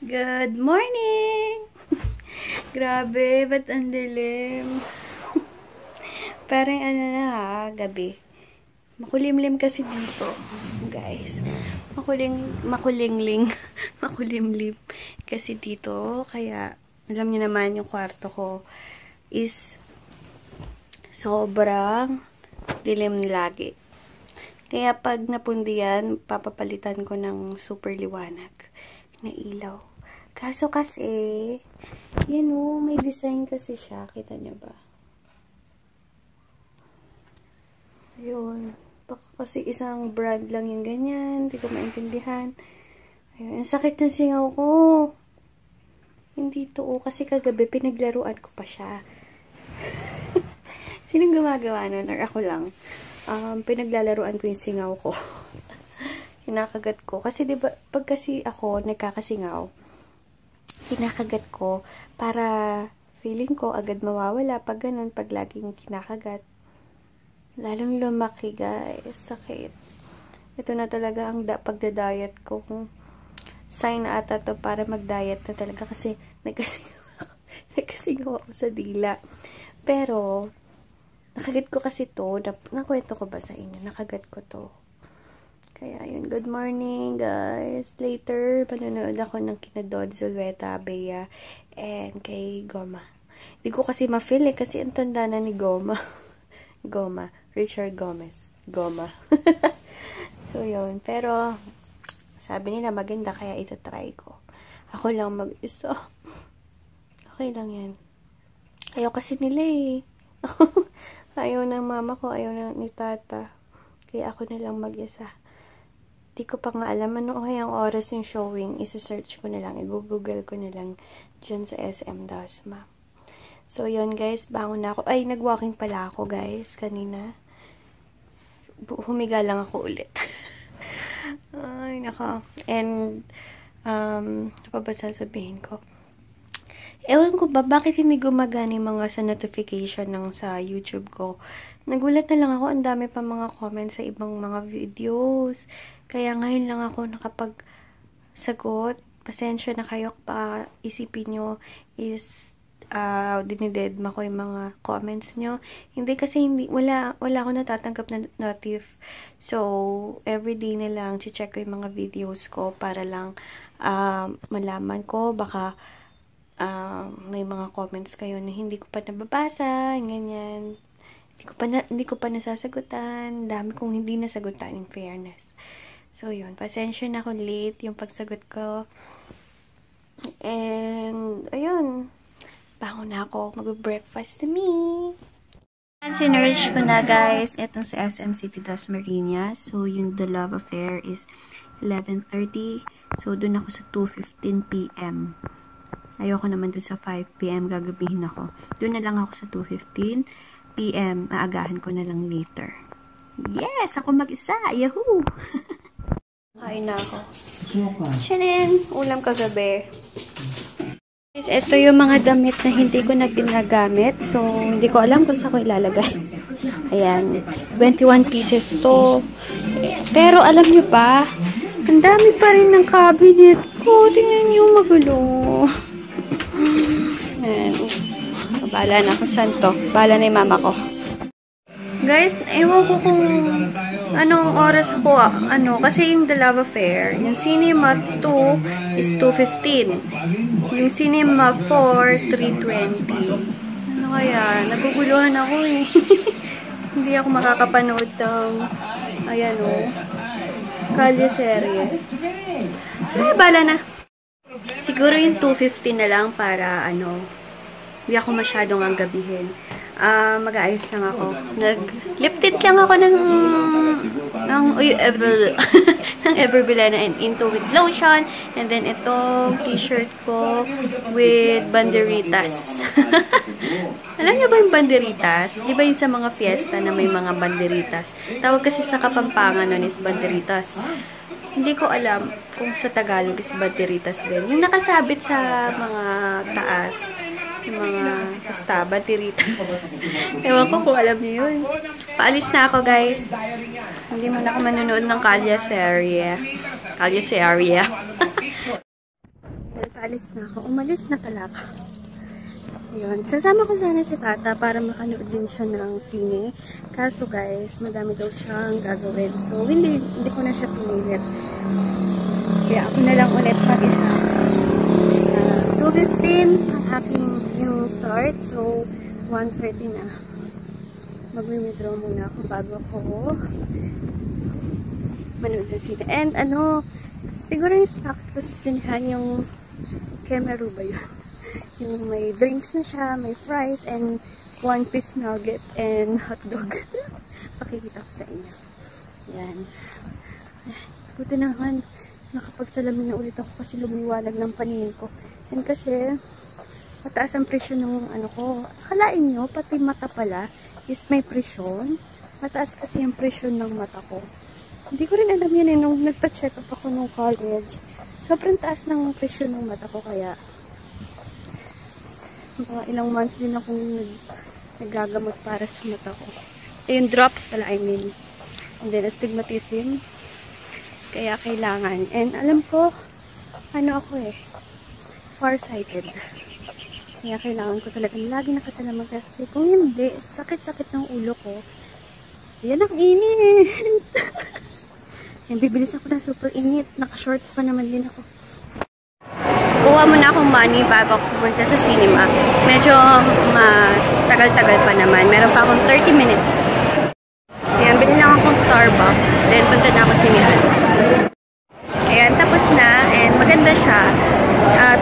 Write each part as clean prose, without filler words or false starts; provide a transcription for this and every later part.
Good morning! Grabe, ba't ang dilim? Parang ano na ha, gabi. Makulimlim kasi dito, guys. Makulimlim kasi dito. Kaya, alam niyo naman yung kwarto ko is sobrang dilim lagi. Kaya pag napundiyan, papapalitan ko ng super liwanag na ilaw. Kaso kasi, yan o, may design kasi siya. Kita niyo ba? Ayun. Baka kasi isang brand lang yung ganyan. Hindi ko maintindihan. Ayun. Ang sakit ng singaw ko. Hindi to. Kasi kagabi pinaglaruan ko pa siya. Sinong gumagawa nun? Or ako lang? Pinaglalaruan ko yung singaw ko. Kinakagat ko. Kasi diba, pag kasi ako nagkakasingaw, kinakagat ko para feeling ko agad mawawala pag ganun, pag laging kinakagat. Lalong lumaki, guys. Sakit. Ito na talaga ang pagda-diet ko. Kung sign na ata to para mag-diet na talaga kasi nagkasingaw ako sa dila. Pero, nakagat ko kasi to. Nakwento ko ba sa inyo? Nakagat ko to. Kaya, yun. Good morning, guys. Later, panonood ako ng kina Dod Zulueta, Bea, and kay Goma. Hindi ko kasi ma-feel eh, kasi ang tanda na ni Goma. Goma. Richard Gomez. Goma. So, yun. Pero, sabi nila maganda, kaya itatry ko. Ako lang mag-isa. Okay lang yan. Ayaw kasi nila eh. Ayaw ng mama ko, ayaw ni tata. Kaya ako na lang mag-isa. Di ko pa nga alam ano kayang oras yung showing. Isa-search ko na lang. I-google ko na lang dyan sa SM Dasma. So, yun guys. Bangon na ako. Ay, nag-walking pala ako guys. Kanina. Humiga lang ako ulit. Ay, naka. And, ano pa ba sasabihin ko? Ewan ko ba, bakit hindi gumagana yung mga sa notification ng sa YouTube ko? Nagulat na lang ako, ang dami pa mga comments sa ibang mga videos. Kaya ngayon lang ako nakapag-sagot. Pasensya na kayo, pa isipin nyo is dinidedma ko yung mga comments nyo. Hindi kasi wala ako natatanggap na notif. So, everyday na lang, check ko yung mga videos ko para lang malaman ko, baka may mga comments kayo na hindi ko pa nababasa, ganyan. Hindi ko pa nasasagutan. Dami kong hindi nasagutan, in fairness. So, yun. Pasensya na kung late yung pagsagot ko. And, ayun. Bangon na ako. Mag-breakfast na me. Sinerge ko na, guys. Itong sa SM City Dasmariñas. So, yung The Love Affair is 11:30. So, dun ako sa 2:15 PM. Ayoko naman dun sa 5 PM. Gagabihin ako. Dun na lang ako sa 2:15 PM. Aagahan ko na lang later. Yes! Ako mag-isa! Yahoo! Kain na ako. Shinin! Ulam kagabi. Guys, ito yung mga damit na hindi ko na ginagamit. So, hindi ko alam kung saan ko ilalagay. Ayan. 21 pieces to. Pero, alam nyo ba, ang dami pa rin ng cabinet ko. Tingnan nyo, magulo. Ayan. Bahala na ako saan to. Bahala na yung mama ko. Guys, ewan ko kung anong oras ko, kasi yung The Love Affair, yung Cinema 2 is 2:15. Yung Cinema 4, 3:20. Ano kaya? Naguguluhan ako eh. Hindi ako makakapanood ng, ayan o, Kalye serye. Ay, bala na. Siguro yung 2:15 na lang para, hindi ako masyadong ang gabihin. Mag-aayos lang ako. Nag-lip tint lang ako ng Everbilena and Into with lotion. And then itong t-shirt ko with banderitas. Alam niyo ba yung banderitas? Di ba yun sa mga fiesta na may mga banderitas? Tawag kasi sa Kapampangan nun is banderitas. Hindi ko alam kung sa Tagalog is banderitas din. Yung nakasabit sa mga taas. Yung mga basta, baterita. Ewan ko kung alam niyo yun. Paalis na ako, guys. Hindi mo na ako manonood ng Kalye serye. Kalye serye. Well, paalis na ako. Umalis na pala ako. Ayun. Sasama ko sana si Tata para makanood din siya ng sine. Kaso guys, madami daw siyang gagawin. So, hindi ko na siya pinilit. Kaya ako na lang ulit mag-isa. 2:15 ang aking yung start. So, 1:30 na. Mag-withdraw muna ako bago ako manood ng sine. And siguro yung stocks ko sa sinehan yung Kemeru ba yun? Yung may drinks na siya, may fries, and 1-piece nugget and hotdog. Pakikita ko sa inyo. Yan. Buti naman, nakapagsalamin na ulit ako kasi lumiwanag ng paningin ko. And kasi, mataas ang presyon ng ko. Akalain nyo, pati mata pala is may presyon. Mataas kasi yung presyon ng mata ko. Hindi ko rin alam yan nung nagpa-check up ako nung college. Sobrang taas ng presyon ng mata ko kaya mga ilang months din akong nagagamot para sa mata ko. Yung drops pala, I mean. And then, astigmatism. Kaya kailangan. And alam ko, ako farsighted. Kaya kailangan ko talaga lagi nakasalaman kasi kung hindi, sakit-sakit ng ulo ko. Yan ang init. Yan, bibilis ako na super init. Naka-shorts pa naman din ako. Kuha muna akong money bago ako pumunta sa cinema. Medyo matagal-tagal pa naman. Meron pa akong 30 minutes. Ayan, bilhin lang akong Starbucks. Then, punta na ako sinihan. Ayan, tapos na. And maganda siya.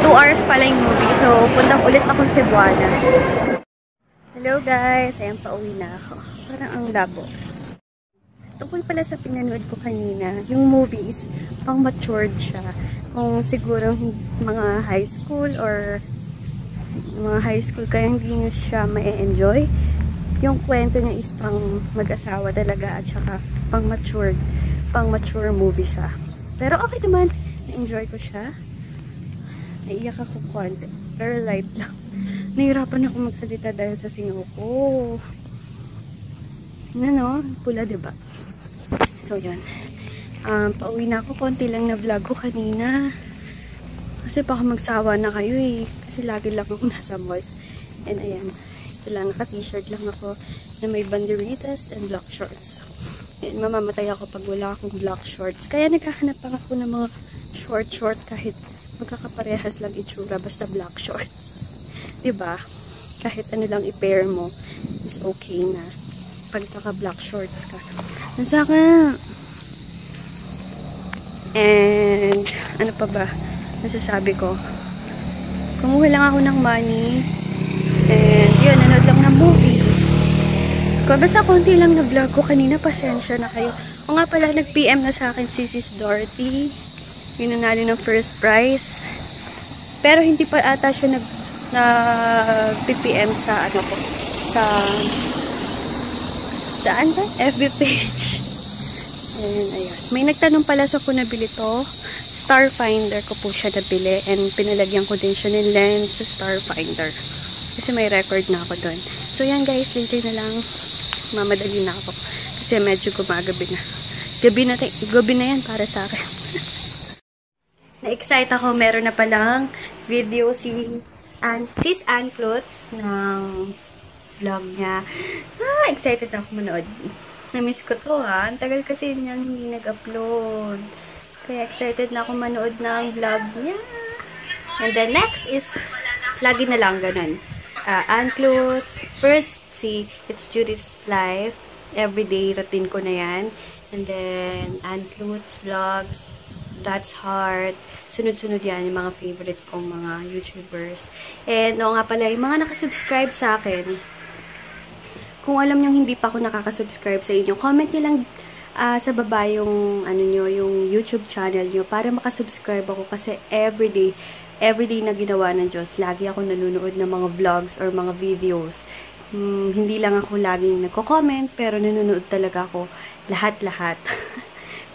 2 hours pala yung movie. So, punta ulit akong Cebuana. Hello guys. Ayan, pauwi na ako. Parang ang labo. Tungkol pala sa pinanood ko kanina, yung movie is pang matured siya. Kung siguro mga high school or mga high school kaya hindi nyo siya ma-enjoy. Yung kwento niya is pang mag-asawa talaga at saka pang mature movie siya. Pero okay naman, na-enjoy ko siya. Naiyak ako konti, pero light lang. Nahirapan ako magsalita dahil sa singaw ko. Pula diba? So, yun. Pauwi na ako. Konti lang na vlog ko kanina. Kasi baka magsawa na kayo eh. Kasi lagi lang ako nasa mall. And ayan. Ito lang. Naka-t-shirt lang ako na may banderitas and black shorts. And mamamatay ako pag wala akong black shorts. Kaya naghahanap pa ako ng mga short kahit magkakaparehas lang itsura. Basta black shorts. Diba? Kahit ano lang i-pair mo is okay na. Pag naka-black shorts ka. Nasa ka. And, ano pa ba? Nasasabi ko. Kumuha lang ako ng money. And, yun, nanood lang ng movie. Basta konti lang na vlog ko kanina. Pasensya na kayo. O nga pala, nag-PM na sa akin si Sis Dorothy. Yun na ng first prize. Pero hindi pa ata siya nag-PPM sa saan ba? FB page. And, ayan. May nagtanong pala sa kung nabili to. Starfinder ko po siya nabili. And pinalagyan ko din siya ng lens sa Starfinder. Kasi may record na ako doon. So, yan guys. Later na lang. Mamadali na ako. Kasi medyo gumagabi na. Gabi na yan para sa akin. Na-excite ako. Meron na palang video si Sis Ann Klutz ng vlog niya. Excited ako manood. Na-miss ko to Ang tagal kasi niyang hindi nag-upload. Kaya excited na ako manood ng vlog niya. And then next is, lagi na lang ganun. Ann Klutz. First, It's Judy's Life. Everyday routine ko na yan. And then, Ann Klutz vlogs. That's Heart. Sunod-sunod yan, yung mga favorite kong mga YouTubers. And, nga pala, yung mga nakasubscribe sa akin, kung alam nyo hindi pa ako nakakasubscribe sa inyo, comment nyo lang sa baba yung, yung YouTube channel nyo para makasubscribe ako kasi everyday na ginawa ng Diyos, lagi ako nanonood ng mga vlogs or mga videos. Hindi lang ako laging nagko-comment, pero nanonood talaga ako lahat-lahat.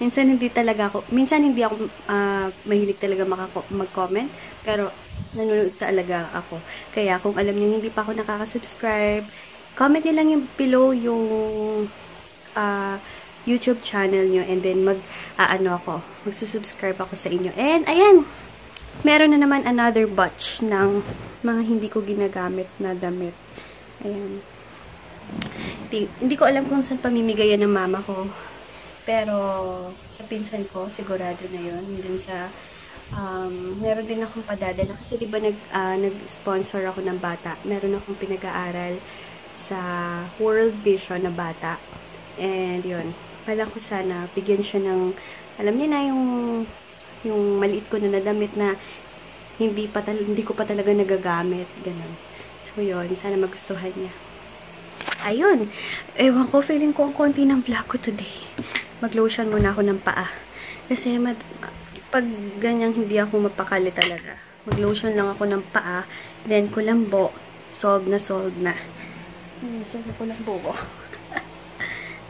Minsan hindi ako mahilig talaga mag-comment, pero nanonood talaga ako. Kaya kung alam niyo hindi pa ako nakaka-subscribe, comment niyo lang yung below yung YouTube channel niyo and then magsusubscribe ako sa inyo. And ayan, meron na naman another batch ng mga hindi ko ginagamit na damit. Ayan. Hindi ko alam kung saan pamimigay yan ng mama ko. Pero, sa pinsan ko, sigurado na yun. Dun sa, meron din akong padadala. Kasi diba nag-sponsor ako ng bata. Meron akong pinag-aaral sa World Vision na bata. And yun, pala ko sana, bigyan siya ng, alam niya na yung maliit ko na nadamit na hindi ko pa talaga nagagamit. Ganun. So yun, sana magustuhan niya. Ayun. Ewan ko, feeling ko ang konti ng vlog ko today. Mag-lotion muna ako ng paa. Kasi pag ganyang hindi ako mapakali talaga. Mag-lotion lang ako ng paa. Then, kulambo. Solved na. Solved na kulambo ko.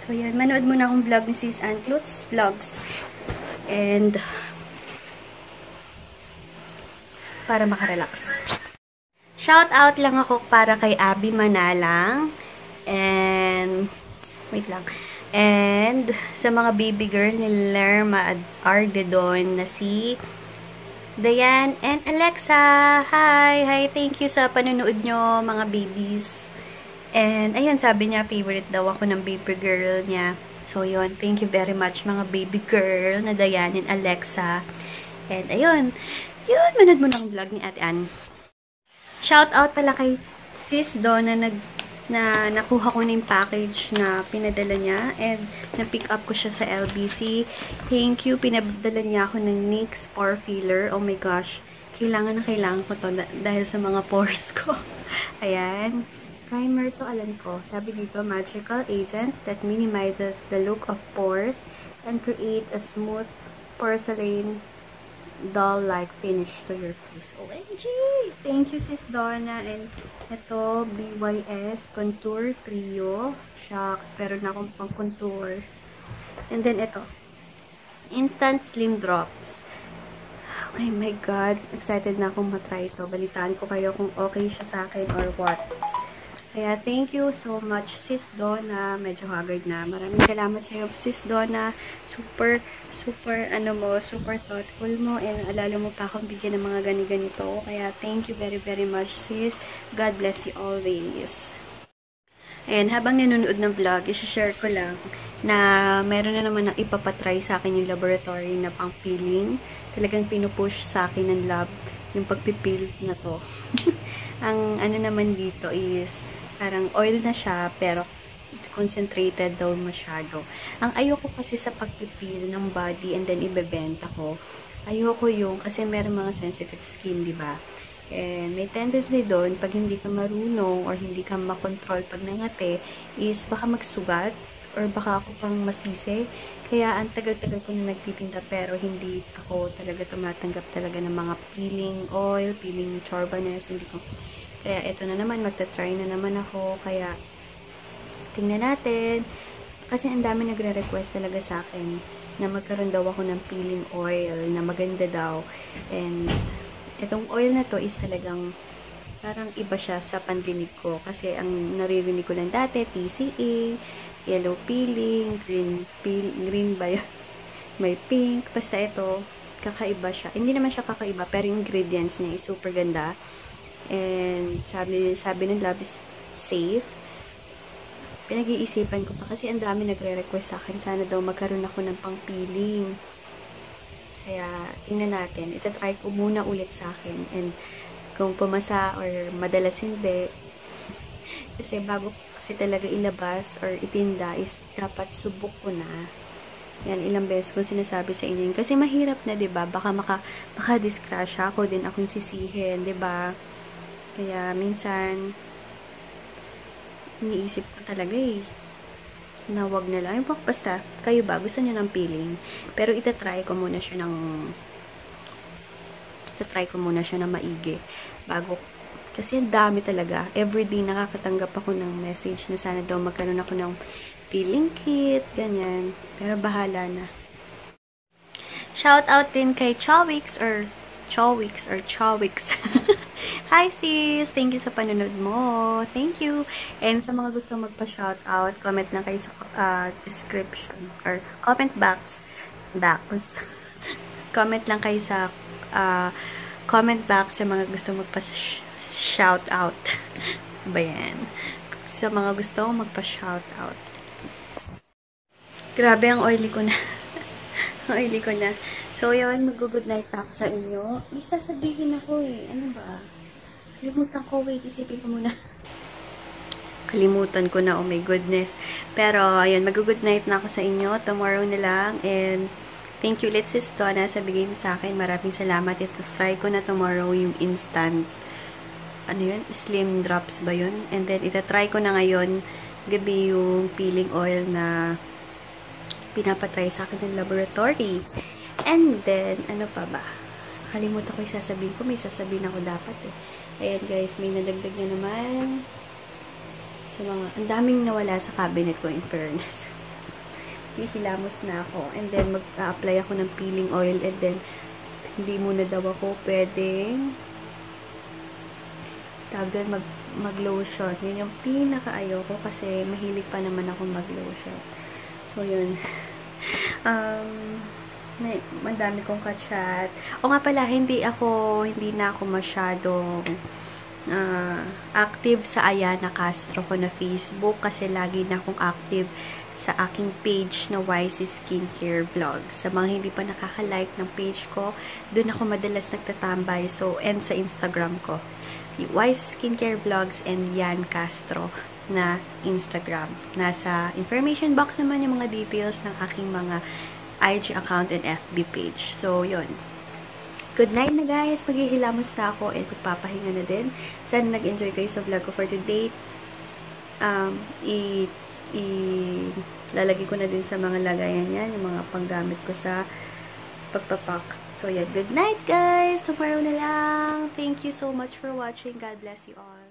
So, yan. Manood muna akong vlog ni Sis Ann Klutz Vlogs. And, para makarelax. Shout out lang ako para kay Abby Manalang. And, wait lang. And, sa mga baby girl ni Lerma Ardedon na si Dayan and Alexa. Hi! Thank you sa panonood nyo, mga babies. And, ayan, sabi niya, favorite daw ako ng baby girl niya. So, yun. Thank you very much, mga baby girl na Dayan and Alexa. And, ayun. Yun, manood mo ng vlog ni Ate Ann. Shout out pala kay Sis Donna na nakuha ko na yung package na pinadala niya and na-pick up ko siya sa LBC. Thank you. Pinadala niya ako ng NYX Pore Filler. Oh my gosh. Kailangan ko to dahil sa mga pores ko. Ayan. Primer to, alam ko. Sabi dito, magical agent that minimizes the look of pores and create a smooth porcelain doll-like finish to your face. OMG! Thank you, Sis Donna. And ito, BYS Contour Trio. Shucks, pero na akong pang contour. And then ito, Instant Slim Drops. Oh my God. Excited na akong matry ito. Balitaan ko kayo kung okay siya sa akin or what. Kaya, thank you so much, Sis Donna. Medyo haggard na. Maraming salamat sa iyo, Sis Donna. Super thoughtful mo. And alala mo pa akong bigyan ng mga ganito. Kaya, thank you very, very much, Sis. God bless you always. And habang nanonood ng vlog, i-share ko lang na meron na naman ipapatry sa akin yung laboratory na pang-peeling. Talagang pinupush sa akin ng lab yung pagpipil na to. Ang ano naman dito is parang oil na siya, pero concentrated daw masyado. Ang ayoko kasi sa pagpipil ng body and then ibebenta ko, ayoko yung, kasi meron mga sensitive skin, di ba? And may tendency doon, pag hindi ka marunong or hindi ka makontrol pag nangate, is baka magsugat or baka ako pang masisi. Kaya ang tagal-tagal ko na nagtitinda pero hindi ako talaga tumatanggap talaga ng mga peeling oil, peeling chorbanes, hindi ko. Kaya ito na naman, magta-try na naman ako. Kaya tingnan natin. Kasi ang dami nagre-request talaga sa akin na magkaroon daw ako ng peeling oil na maganda daw. And itong oil na to is talagang parang iba siya sa pandinig ko. Kasi ang naririnig ko lang dati, TCA, yellow peeling, green ba yun? May pink. Basta ito, kakaiba siya. Hindi naman siya kakaiba, pero yung ingredients niya is super ganda. And sabi ng lab is safe. Pinag-iisipan ko pa kasi ang dami nagre-request sa akin. Sana daw magkaroon ako ng pang-peeling. Kaya, tingnan natin. Itatry ko muna ulit sa akin. And kung pumasa or madalas hindi, kasi bago kasi talaga ilabas or itinda is dapat subok ko na. Yan, ilang beses ko sinasabi sa inyo. Kasi mahirap na, diba? Baka maka-discrash ako din akong sisihin, diba? Kaya, minsan, iniisip ko talaga na wag na lang. Basta, kayo ba? Gusto niyo ng peeling? Pero itatry ko muna siya ng maigi. Bago, kasi ang dami talaga. Everyday nakakatanggap ako ng message na sana daw magkaroon ako ng peeling kit, ganyan. Pero bahala na. Shout out din kay Chowix. Hi sis! Thank you sa panonood mo. Thank you. And sa mga gusto magpa-shoutout, comment lang kayo sa description or comment box. Comment lang kayo sa comment back sa mga gusto magpa-shoutout. Ba yan? Sa mga gusto magpa-shoutout. Grabe, ang oily ko na. Ang oily ko na. So, yun, mag-good night na ako sa inyo. May sasabihin ako eh. Ano ba? Kalimutan ko. Wait, isipin ko muna. Kalimutan ko na, oh my goodness. Pero, ayun, mag-good night na ako sa inyo. Tomorrow na lang. And, thank you ulit, sis Donna, sa bigay mo sa akin. Maraming salamat. Ito, try ko na tomorrow yung instant, ano yun? Slim drops ba yun? And then, itatry ko na ngayon, gabi yung peeling oil na pinapatry sa akin ng laboratory. And then, ano pa ba? Kalimutan ko yung sasabihin ko. May sasabihin ako dapat eh. Ayan guys, may nadagdag na naman. Sa mga, ang daming nawala sa cabinet ko, in fairness. Hilamos na ako. And then, mag-apply ako ng peeling oil. And then, hindi muna daw ako pwedeng mag-lotion. Yun yung pinaka-ayoko kasi mahilig pa naman ako mag-lotion. So, yun. Madami kong ka-chat. O nga pala, hindi na ako masyadong active sa Ayana Castro ko na Facebook kasi lagi na akong active sa aking page na YC Skincare Vlog. Sa mga hindi pa nakaka-like ng page ko, doon ako madalas nagtatambay. So, and sa Instagram ko. YC Skincare Vlogs and Yan Castro na Instagram. Nasa information box naman yung mga details ng aking mga IG account and FB page. So, yun. Good night na guys. Maghihilamos na ako and magpapahinga na din. Sana nag-enjoy kayo sa vlog ko for today. Lalagay ko na din sa mga lagayan yan, yung mga panggamit ko sa pagpapak. So, yeah. Good night guys. Tomorrow na lang. Thank you so much for watching. God bless you all.